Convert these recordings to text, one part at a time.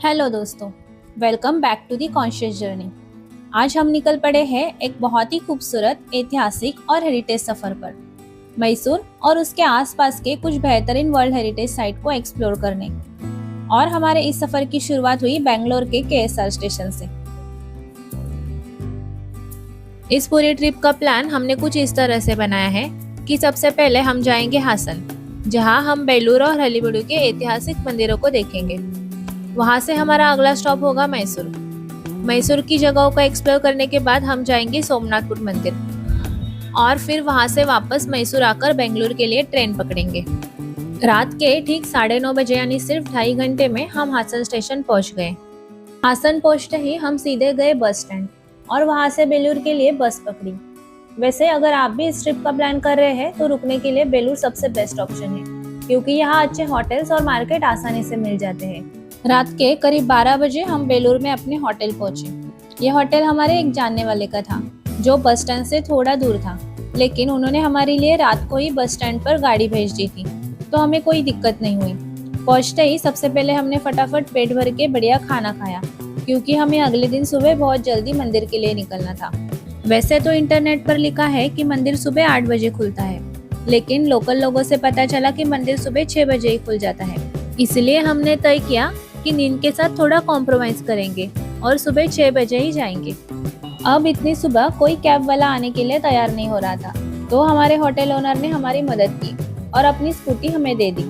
Hello दोस्तों, welcome back to the conscious journey. आज हम निकल पड़े हैं एक बहुत ही खूबसूरत ऐतिहासिक और हेरिटेज सफर पर, मैसूर और उसके आसपास के कुछ बेहतरीन वर्ल्ड हेरिटेज साइट को एक्सप्लोर करने। और हमारे इस सफर की शुरुआत हुई बेंगलोर के केएसआर स्टेशन से। इस पूरी ट्रिप का प्लान हमने कुछ इस तरह से बनाया है कि सबसे पहले हम जाएंगे हासन, जहां हम बेलूर और हलेबीडु के ऐतिहासिक मंदिरों को देखेंगे। वहां से हमारा अगला स्टॉप होगा मैसूर। मैसूर की जगहों को एक्सप्लोर करने के बाद हम जाएंगे सोमनाथपुर मंदिर और फिर वहां से वापस मैसूर आकर बेंगलुरु के लिए ट्रेन पकड़ेंगे। रात के ठीक 9:30 बजे यानी सिर्फ 2.5 घंटे में हम हासन स्टेशन पहुंच गए। हासन पहुंचते ही हम सीधे गए बस स्टैंड और वहां से बेलूर के लिए बस पकड़ी। वैसे अगर आप भी इस ट्रिप का प्लान कर रहे हैं तो रुकने के लिए बेलूर सबसे बेस्ट ऑप्शन है, क्योंकि यहाँ अच्छे होटल्स और मार्केट आसानी से मिल जाते हैं। रात के करीब 12 बजे हम बेलूर में अपने होटल पहुंचे। यह होटल हमारे एक जानने वाले का था, जो बस स्टैंड से थोड़ा दूर था, लेकिन उन्होंने हमारे लिए रात को ही बस स्टैंड पर गाड़ी भेज दी थी, तो हमें कोई दिक्कत नहीं हुई। पहुंचते ही सबसे पहले हमने फटाफट पेट भर के बढ़िया खाना खाया, क्योंकि हमें अगले दिन सुबह बहुत जल्दी मंदिर के लिए निकलना था। वैसे तो इंटरनेट पर लिखा है कि मंदिर सुबह 8 बजे खुलता है, लेकिन लोकल लोगों से पता चला कि मंदिर सुबह 6 बजे ही खुल जाता है। इसलिए हमने तय किया कि नींद के साथ थोड़ा कॉम्प्रोमाइज करेंगे और सुबह 6 बजे ही जाएंगे। अब इतनी सुबह कोई कैब वाला आने के लिए तैयार नहीं हो रहा था, तो हमारे होटल ओनर ने हमारी मदद की और अपनी स्कूटी हमें दे दी।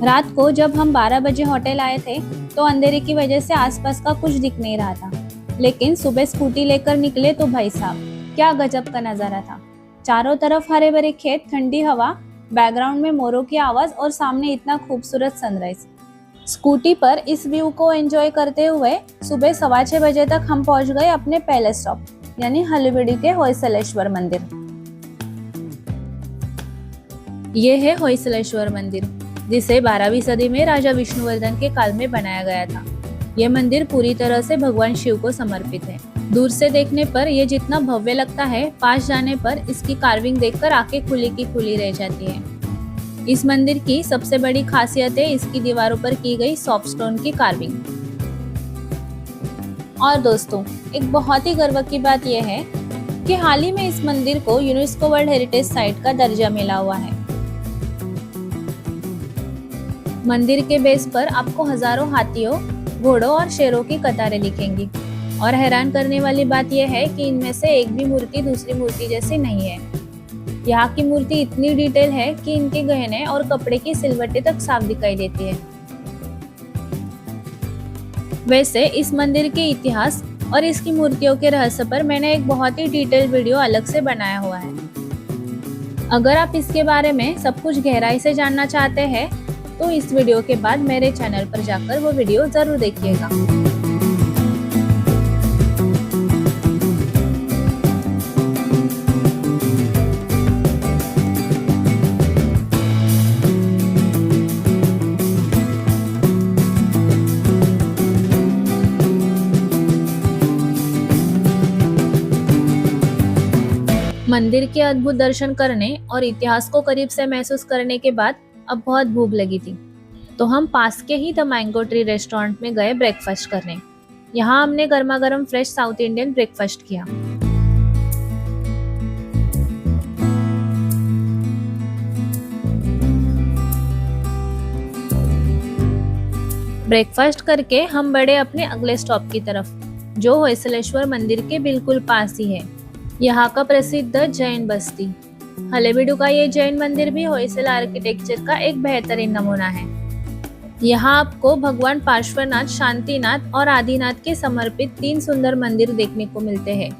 रात को जब हम 12 बजे होटल आए थे तो अंधेरे की वजह से आसपास का कुछ दिख नहीं रहा था, लेकिन सुबह स्कूटी लेकर निकले तो भाई साहब, क्या गजब का नजारा था। चारों तरफ हरे भरे खेत, ठंडी हवा, बैकग्राउंड में मोरों की आवाज और सामने इतना खूबसूरत सनराइज। स्कूटी पर इस व्यू को एंजॉय करते हुए सुबह 6:15 बजे तक हम पहुंच गए अपने पहले स्टॉप यानी हलेबीडु के होयसलेश्वर मंदिर। ये है होयसलेश्वर मंदिर, जिसे 12वीं सदी में राजा विष्णुवर्धन के काल में बनाया गया था। यह मंदिर पूरी तरह से भगवान शिव को समर्पित है। दूर से देखने पर यह जितना भव्य लगता है, पास जाने पर इसकी कार्विंग देखकर आंखें खुली की खुली रह जाती है। इस मंदिर की सबसे बड़ी खासियत है इसकी दीवारों पर की गई सॉफ्ट स्टोन की कार्विंग। और दोस्तों, एक बहुत ही गर्व की बात यह है कि हाल ही में इस मंदिर को यूनेस्को वर्ल्ड हेरिटेज साइट का दर्जा मिला हुआ है। मंदिर के बेस पर आपको हजारों हाथियों, घोड़ों और शेरों की कतारें दिखेंगी। और हैरान करने वाली बात यह है कि इनमें से एक भी मूर्ति दूसरी मूर्ति जैसी नहीं है। यहाँ की मूर्ति इतनी डिटेल है कि इनके गहने और कपड़े की सिलवटें तक साफ दिखाई देती है। वैसे इस मंदिर के इतिहास और इसकी मूर्तियों के रहस्य पर मैंने एक बहुत ही डिटेल वीडियो अलग से बनाया हुआ है। अगर आप इसके बारे में सब कुछ गहराई से जानना चाहते हैं तो इस वीडियो के बाद मेरे चैनल पर जाकर वो वीडियो जरूर देखिएगा। मंदिर के अद्भुत दर्शन करने और इतिहास को करीब से महसूस करने के बाद अब बहुत भूख लगी थी, तो हम पास के ही द मैंगो ट्री रेस्टोरेंट में गए ब्रेकफास्ट करने। यहाँ हमने गर्मा गर्म फ्रेश साउथ इंडियन ब्रेकफास्ट किया। ब्रेकफास्ट करके हम बढ़े अपने अगले स्टॉप की तरफ, जो होयसलेश्वर मंदिर के बिल्कुल पास ही है। यहाँ का प्रसिद्ध जैन बस्ती हलेबीडु का ये जैन मंदिर भी होयसल आर्किटेक्चर का एक बेहतरीन नमूना है। यहाँ आपको भगवान पार्श्वनाथ, शांतिनाथ और आदिनाथ के समर्पित 3 सुंदर मंदिर देखने को मिलते हैं।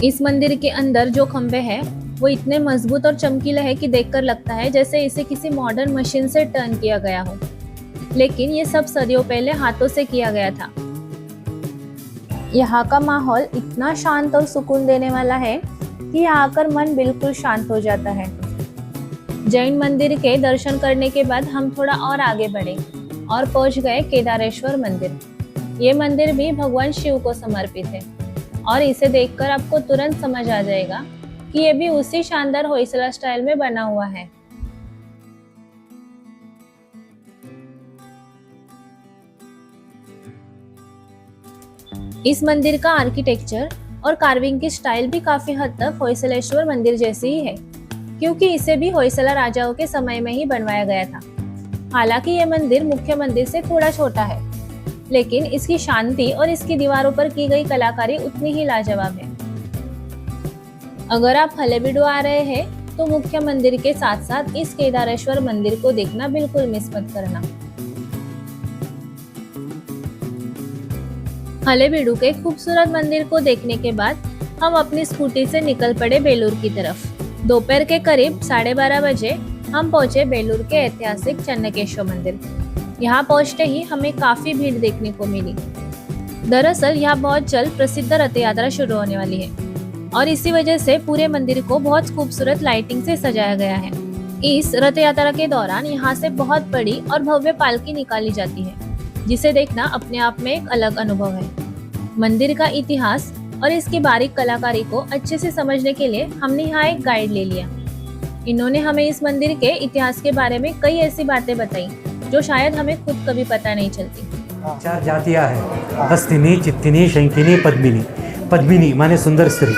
इस मंदिर के अंदर जो खंभे हैं वो इतने मजबूत और चमकीले हैं कि देखकर लगता है जैसे इसे किसी मॉडर्न मशीन से टर्न किया गया हो, लेकिन ये सब सदियों पहले हाथों से किया गया था। यहाँ का माहौल इतना शांत और सुकून देने वाला है कि यहाँ आकर मन बिल्कुल शांत हो जाता है। जैन मंदिर के दर्शन करने के बाद हम थोड़ा और आगे बढ़े और पहुंच गए केदारेश्वर मंदिर। ये मंदिर भी भगवान शिव को समर्पित है और इसे देखकर आपको तुरंत समझ आ जाएगा कि ये भी उसी शानदार होयसला स्टाइल में बना हुआ है। इस मंदिर का आर्किटेक्चर और कार्विंग की स्टाइल भी काफी हद तक होयसलेश्वर मंदिर जैसी ही है, क्योंकि इसे भी होयसला राजाओं के समय में ही बनवाया गया था। हालांकि ये मंदिर मुख्य मंदिर से थोड़ा छोटा है, लेकिन इसकी शांति और इसकी दीवारों पर की गई कलाकारी उतनी ही लाजवाब है। अगर आप हलेबीडु आ रहे हैं तो मुख्य मंदिर के साथ साथ इस केदारेश्वर मंदिर को देखना बिल्कुल मिस मत करना। हलेबीडु के खूबसूरत मंदिर को देखने के बाद हम अपनी स्कूटी से निकल पड़े बेलूर की तरफ। दोपहर के करीब 12:30 बजे हम पहुंचे बेलूर के ऐतिहासिक चन्नकेश्वर मंदिर। यहाँ पहुंचते ही हमें काफी भीड़ देखने को मिली। दरअसल यहाँ बहुत जल्द प्रसिद्ध रथ यात्रा शुरू होने वाली है और इसी वजह से पूरे मंदिर को बहुत खूबसूरत लाइटिंग से सजाया गया है। इस रथ यात्रा के दौरान यहाँ से बहुत बड़ी और भव्य पालकी निकाली जाती है, जिसे देखना अपने आप में एक अलग अनुभव है। मंदिर का इतिहास और इसकी बारीक कलाकारी को अच्छे से समझने के लिए हमने यहाँ एक गाइड ले लिया। इन्होंने हमें इस मंदिर के इतिहास के बारे में कई ऐसी बातें बताई जो शायद हमें खुद कभी पता नहीं चलती। 4 जातियाँ हैं, हस्तिनी, चित्तिनी, शंकिनी, पद्मिनी। पद्मिनी माने सुंदर स्त्री।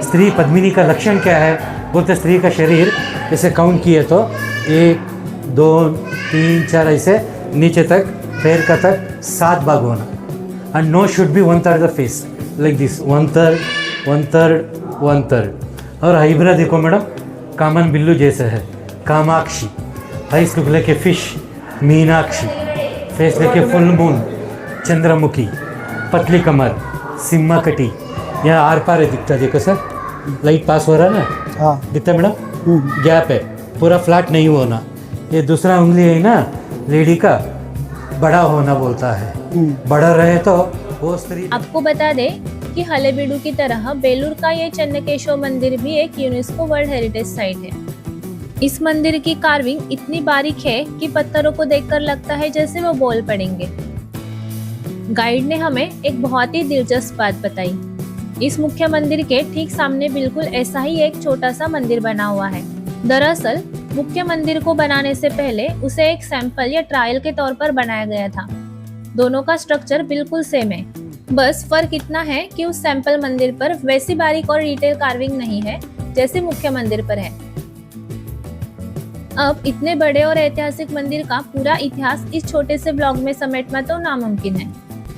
स्त्री पद्मिनी का लक्षण क्या है? बोलते स्त्री का शरीर ऐसे काउंट किए तो 1 2 3 4 ऐसे नीचे तक पैर का तक 7 भाग होना। And no should be 1/3 the face like this, 1/3 1/3 1/3। और हाइब्रा देखो मैडम, कामन बिल्लू जैसे है। कामाक्षी, आइस को लेके फिश, मीनाक्षी, फेस लेके फुल मून, चंद्रमुखी, पतली कमर, सिम्मा कटी। यहाँ आर पार है दिखता, देखो सर लाइट पास हो रहा है ना। हाँ दिखता मैडम, गैप है, पूरा फ्लैट नहीं होना। ये दूसरा उंगली है ना लेडी का, बड़ा होना बोलता है, बड़ा रहे तो वो स्त्री। आपको बता दे कि हलेबीडु की तरह बेलूर का ये चन्नकेश्वर मंदिर भी एक यूनेस्को वर्ल्ड हेरिटेज साइट है। इस मंदिर की कार्विंग इतनी बारीक है कि पत्थरों को देखकर लगता है जैसे वो बोल पड़ेंगे। गाइड ने हमें एक बहुत ही दिलचस्प बात बताई। इस मुख्य मंदिर के ठीक सामने बिल्कुल ऐसा ही एक छोटा सा मंदिर बना हुआ है। दरअसल मुख्य मंदिर को बनाने से पहले उसे एक सैंपल या ट्रायल के तौर पर बनाया गया था। दोनों का स्ट्रक्चर बिल्कुल सेम है, बस फर्क इतना है कि उस सैंपल मंदिर पर वैसी बारीक और डिटेल कार्विंग नहीं है जैसे मुख्य मंदिर पर है। अब इतने बड़े और ऐतिहासिक मंदिर का पूरा इतिहास इस छोटे से ब्लॉग में समेटना तो नामुमकिन है,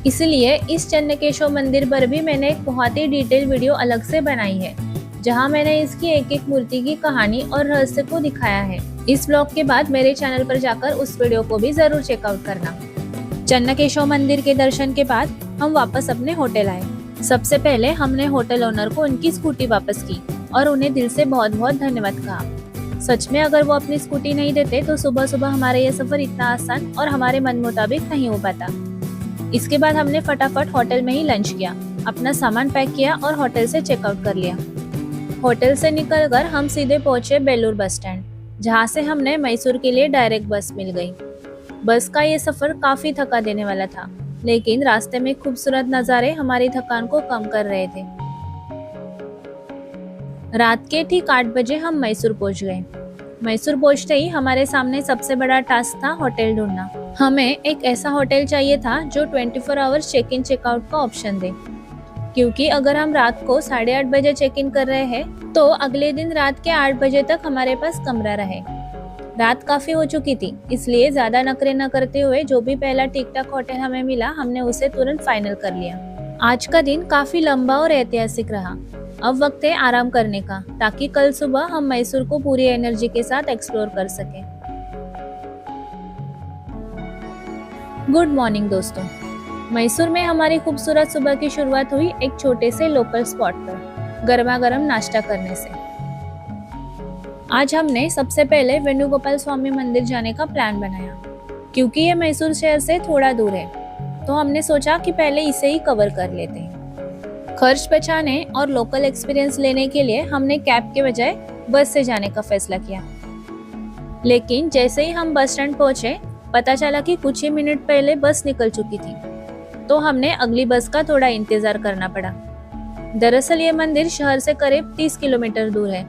इसलिए इस चन्नकेश्वर मंदिर पर भी मैंने एक बहुत ही डिटेल वीडियो अलग से बनाई है, जहां मैंने इसकी एक एक मूर्ति की कहानी और रहस्य को दिखाया है। इस ब्लॉग के बाद मेरे चैनल पर जाकर उस वीडियो को भी जरूर चेकआउट करना। चन्नकेश्वर मंदिर के दर्शन के बाद हम वापस अपने होटल आए। सबसे पहले हमने होटल ओनर को उनकी स्कूटी वापस की और उन्हें दिल से बहुत बहुत धन्यवाद कहा। सच में अगर वो अपनी स्कूटी नहीं देते तो सुबह सुबह हमारा ये सफर इतना आसान और हमारे मन मुताबिक नहीं हो पाता। इसके बाद हमने फटाफट होटल में ही लंच किया, अपना सामान पैक किया और होटल से चेकआउट कर लिया। होटल से निकलकर हम सीधे पहुंचे बेलूर बस स्टैंड, जहां से हमने मैसूर के लिए डायरेक्ट बस मिल गई। बस का ये सफर काफी थका देने वाला था, लेकिन रास्ते में खूबसूरत नज़ारे हमारी थकान को कम कर रहे थे। रात के ठीक 8 बजे हम मैसूर पहुंच गए। मैसूर पहुंचते ही हमारे सामने सबसे बड़ा टास्क था होटल ढूंढना। हमें एक ऐसा होटल चाहिए था जो 24 आवर्स चेक इन चेकआउट का ऑप्शन दे, क्योंकि अगर हम रात को 8:30 बजे चेक इन कर रहे हैं तो अगले दिन रात के 8 बजे तक हमारे पास कमरा रहे। रात काफी हो चुकी थी, इसलिए ज्यादा नखरे न करते हुए जो भी पहला ठीक ठाक होटल हमें मिला हमने उसे तुरंत फाइनल कर लिया। आज का दिन काफी लंबा और ऐतिहासिक रहा। अब वक्त है आराम करने का, ताकि कल सुबह हम मैसूर को पूरी एनर्जी के साथ एक्सप्लोर कर सकें। गुड मॉर्निंग दोस्तों। मैसूर में हमारी खूबसूरत सुबह की शुरुआत हुई एक छोटे से लोकल स्पॉट पर। गर्मा गर्म नाश्ता करने से। आज हमने सबसे पहले वेणुगोपाल स्वामी मंदिर जाने का प्लान बनाया। क्योंकि ये मैसूर शहर से थोड़ा दूर है तो हमने सोचा कि पहले इसे ही कवर कर लेते हैं। खर्च बचाने और लोकल एक्सपीरियंस लेने के लिए हमने कैब के बजाय बस से जाने का फैसला किया। लेकिन जैसे ही हम बस स्टैंड पहुंचे पता चला कि कुछ ही मिनट पहले बस निकल चुकी थी, तो हमने अगली बस का थोड़ा इंतजार करना पड़ा। दरअसल ये मंदिर शहर से करीब 30 किलोमीटर दूर है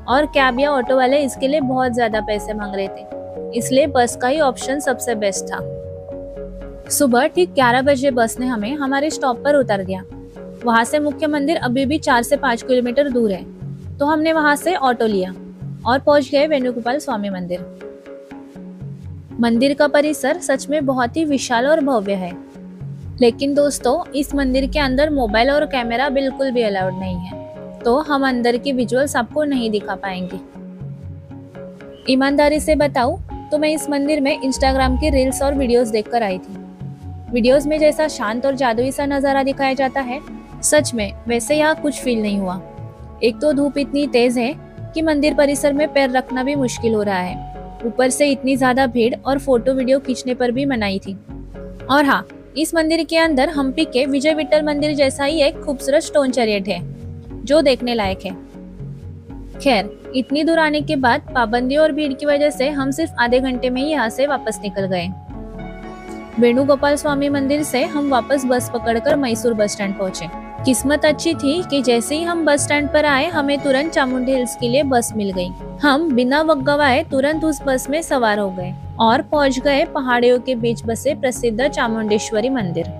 और कैब या ऑटो वाले इसके लिए बहुत ज्यादा पैसे मांग रहे थे, इसलिए बस का ही ऑप्शन सबसे बेस्ट था। सुबह ठीक 11 बजे बस ने हमें हमारे स्टॉप पर उतार दिया। वहां से मुख्य मंदिर अभी भी 4 से 5 किलोमीटर दूर है, तो हमने वहां से ऑटो लिया और पहुंच गए वेणुगोपाल स्वामी मंदिर। मंदिर का परिसर सच में बहुत ही विशाल और भव्य है, लेकिन दोस्तों इस मंदिर के अंदर मोबाइल और कैमरा बिल्कुल भी अलाउड नहीं है, तो हम अंदर की विजुअल्स आपको नहीं दिखा पाएंगे। ईमानदारी से बताऊं तो मैं इस मंदिर में इंस्टाग्राम की रील्स और वीडियोस देखकर आई थी। वीडियोस में जैसा शांत और जादुई सा नजारा दिखाया जाता है, सच में वैसे यहाँ कुछ फील नहीं हुआ। एक तो धूप इतनी तेज है कि मंदिर परिसर में पैर रखना भी मुश्किल हो रहा है। ऊपर से इतनी ज्यादा भीड़ और फोटो वीडियो खींचने पर भी मनाही थी। और हाँ, इस मंदिर के अंदर हम्पी के विजय विठल मंदिर जैसा ही एक खूबसूरत स्टोन चैरियट है जो देखने लायक है। खैर, इतनी दूर आने के बाद पाबंदी और भीड़ की वजह से हम सिर्फ आधे घंटे में ही यहाँ से वापस निकल गए। वेणुगोपाल स्वामी मंदिर से हम वापस बस पकड़कर मैसूर बस स्टैंड पहुंचे। किस्मत अच्छी थी कि जैसे ही हम बस स्टैंड पर आए हमें तुरंत चामुंडी हिल्स के लिए बस मिल गई। हम बिना वक्त गवाए तुरंत उस बस में सवार हो गए और पहुंच गए पहाड़ियों के बीच बसे प्रसिद्ध चामुंडेश्वरी मंदिर।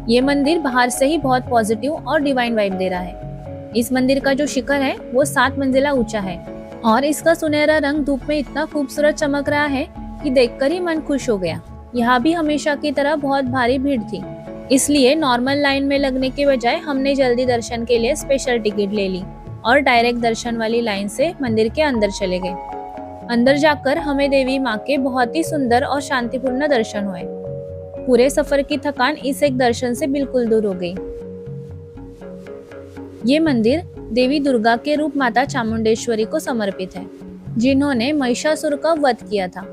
ये मंदिर बाहर से ही बहुत पॉजिटिव और डिवाइन वाइब दे रहा है। इस मंदिर का जो शिखर है वो 7 मंजिला ऊंचा है और इसका सुनहरा रंग धूप में इतना खूबसूरत चमक रहा है कि देखकर ही मन खुश हो गया। यहाँ भी हमेशा की तरह बहुत भारी भीड़ थी, इसलिए नॉर्मल लाइन में लगने के बजाय हमने जल्दी दर्शन के लिए स्पेशल टिकट ले ली और डायरेक्ट दर्शन वाली लाइन से मंदिर के अंदर चले गए। अंदर जाकर हमें देवी माँ के बहुत ही सुंदर और शांतिपूर्ण दर्शन हुए। पूरे सफर की थकान इस एक दर्शन से बिल्कुल दूर हो गई। ये मंदिर देवी दुर्गा के रूप माता चामुंडेश्वरी को समर्पित है, जिन्होंने महिषासुर का वध किया था।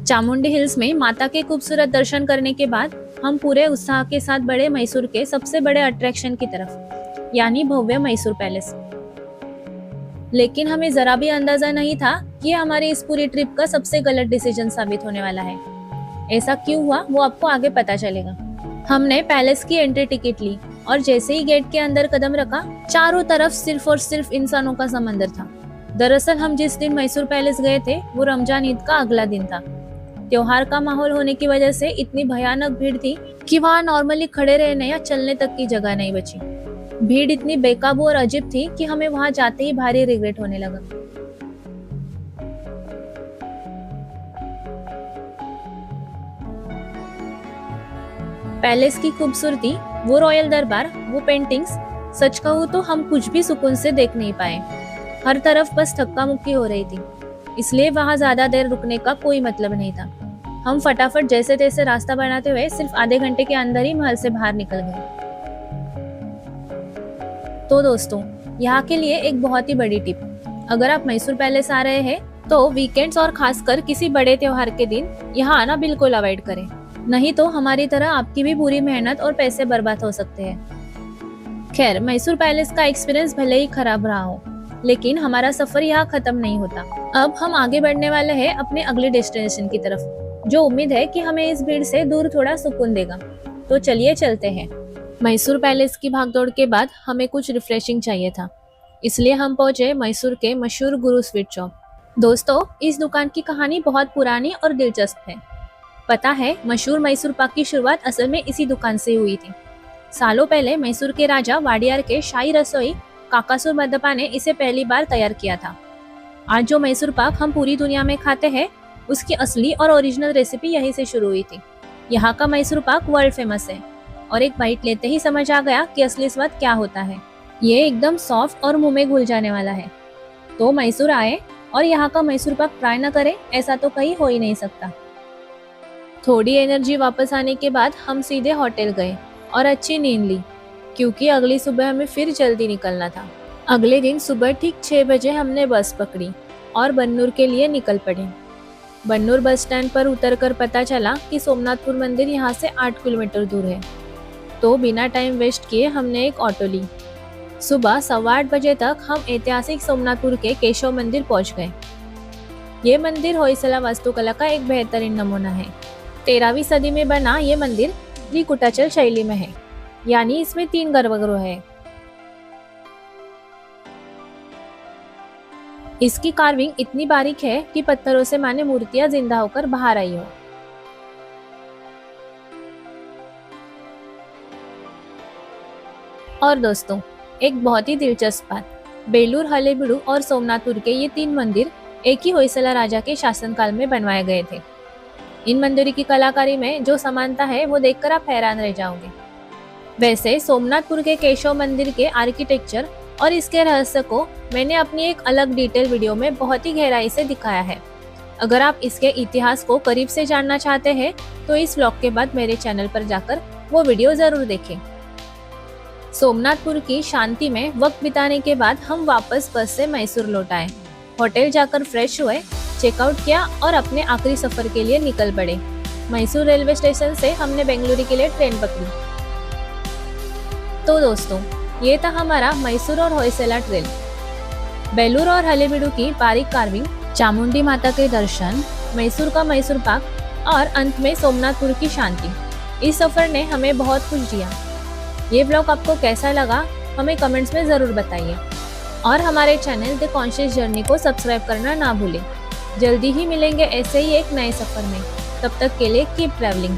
चामुंडी हिल्स में माता के खूबसूरत दर्शन करने के बाद हम पूरे उत्साह के साथ बढ़े मैसूर के सबसे बड़े अट्रैक्शन की तरफ, यानी भव्य मैसूर पैलेस। लेकिन हमें जरा भी अंदाजा नहीं था कि हमारी इस पूरी ट्रिप का सबसे गलत डिसीजन साबित होने वाला है। ऐसा क्यों हुआ वो आपको आगे पता चलेगा। हमने पैलेस की एंट्री टिकट ली और जैसे ही गेट के अंदर कदम रखा, चारों तरफ सिर्फ और सिर्फ इंसानों का समंदर था। दरअसल हम जिस दिन मैसूर पैलेस गए थे वो रमजान ईद का अगला दिन था। त्योहार का माहौल होने की वजह से इतनी भयानक भीड़ थी कि वहाँ नॉर्मली खड़े रहने या चलने तक की जगह नहीं बची। भीड़ इतनी बेकाबू और अजीब थी कि हमें वहाँ जाते ही भारी रिग्रेट होने लगा। पैलेस की खूबसूरती, वो रॉयल दरबार, वो पेंटिंग्स, सच कहूँ तो हम कुछ भी सुकून से देख नहीं पाए। हर तरफ बस धक्का मुक्की हो रही थी, इसलिए वहाँ ज्यादा देर रुकने का कोई मतलब नहीं था। हम फटाफट जैसे तैसे रास्ता बनाते हुए सिर्फ आधे घंटे के अंदर ही महल से बाहर निकल गए। तो दोस्तों, यहाँ के लिए एक बहुत ही बड़ी टिप, अगर आप मैसूर पैलेस आ रहे हैं तो वीकेंड्स और खासकर किसी बड़े त्योहार के दिन यहाँ आना बिल्कुल अवॉइड करें, नहीं तो हमारी तरह आपकी भी पूरी मेहनत और पैसे बर्बाद हो सकते हैं। खैर, मैसूर पैलेस का एक्सपीरियंस भले ही खराब रहा हो, लेकिन हमारा सफर यहाँ खत्म नहीं होता। अब हम आगे बढ़ने वाले हैं अपने अगले डेस्टिनेशन की तरफ, जो उम्मीद है कि हमें इस भीड़ से दूर थोड़ा सुकून देगा। तो चलिए चलते हैं। मैसूर पैलेस की भागदौड़ के बाद हमें कुछ रिफ्रेशिंग चाहिए था, इसलिए हम पहुंचे मैसूर के मशहूर गुरु स्वीट शॉप। दोस्तों, इस दुकान की कहानी बहुत पुरानी और दिलचस्प है। पता है, मशहूर मैसूर पाक की शुरुआत असल में इसी दुकान से हुई थी। सालों पहले मैसूर के राजा वाडियार के शाही रसोई काकासुर मदप्पा ने इसे पहली बार तैयार किया था। आज जो मैसूर पाक हम पूरी दुनिया में खाते हैं, उसकी असली और ओरिजिनल रेसिपी यहीं से शुरू हुई थी। यहाँ का मैसूर पाक वर्ल्ड फेमस है और एक बाइट लेते ही समझ आ गया कि असली स्वाद क्या होता है। ये एकदम सॉफ्ट और मुंह में घुल जाने वाला है। तो मैसूर आए और यहाँ का मैसूर पाक ट्राई न करें, ऐसा तो कहीं हो ही नहीं सकता। थोड़ी एनर्जी वापस आने के बाद हम सीधे होटल गए और अच्छी नींद ली, क्योंकि अगली सुबह हमें फिर जल्दी निकलना था। अगले दिन सुबह ठीक 6 बजे हमने बस पकड़ी और बन्नूर के लिए निकल पड़े। बन्नूर बस स्टैंड पर उतरकर पता चला कि सोमनाथपुर मंदिर यहाँ से 8 किलोमीटर दूर है, तो बिना टाइम वेस्ट किए हमने एक ऑटो ली। सुबह 8:15 बजे तक हम ऐतिहासिक सोमनाथपुर के केशव मंदिर पहुँच गए। ये मंदिर होयसला वास्तुकला का एक बेहतरीन नमूना है। 13वीं सदी में बना ये मंदिर त्रिकुटाचल शैली में है, यानी इसमें 3 गर्भगृह है। इसकी कार्विंग इतनी बारीक है कि पत्थरों से माने मूर्तियां जिंदा होकर बाहर आई हो। और दोस्तों, एक बहुत ही दिलचस्प बात, बेलूर, हलेबीडु और सोमनाथपुर के ये 3 मंदिर एक ही होयसला राजा के शासनकाल में बनवाए गए थे। इन मंदिरों की कलाकारी में जो समानता है वो देखकर आप हैरान रह जाओगे। वैसे सोमनाथपुर के केशव मंदिर के आर्किटेक्चर और इसके रहस्य को मैंने अपनी एक अलग डिटेल वीडियो में बहुत ही गहराई से दिखाया है। अगर आप इसके इतिहास को करीब से जानना चाहते हैं तो इस व्लॉग के बाद मेरे चैनल पर जाकर वो वीडियो जरूर देखें। सोमनाथपुर की शांति में वक्त बिताने के बाद हम वापस बस से मैसूर लौट आए। होटल जाकर फ्रेश हुए, चेकआउट किया और अपने आखिरी सफर के लिए निकल पड़े। मैसूर रेलवे स्टेशन से हमने बेंगलुरु के लिए ट्रेन पकड़ी। तो दोस्तों, ये था हमारा मैसूर और होयसला ट्रेल। बेलूर और हलेबीडु की बारीक कार्विंग, चामुंडी माता के दर्शन, मैसूर का मैसूर पाक और अंत में सोमनाथपुर की शांति। इस सफर ने हमें बहुत कुछ दिया। ये ब्लॉग आपको कैसा लगा हमें कमेंट्स में ज़रूर बताइए और हमारे चैनल द कॉन्शियस जर्नी को सब्सक्राइब करना ना भूलें। जल्दी ही मिलेंगे ऐसे ही एक नए सफर में। तब तक के लिए कीप ट्रैवलिंग।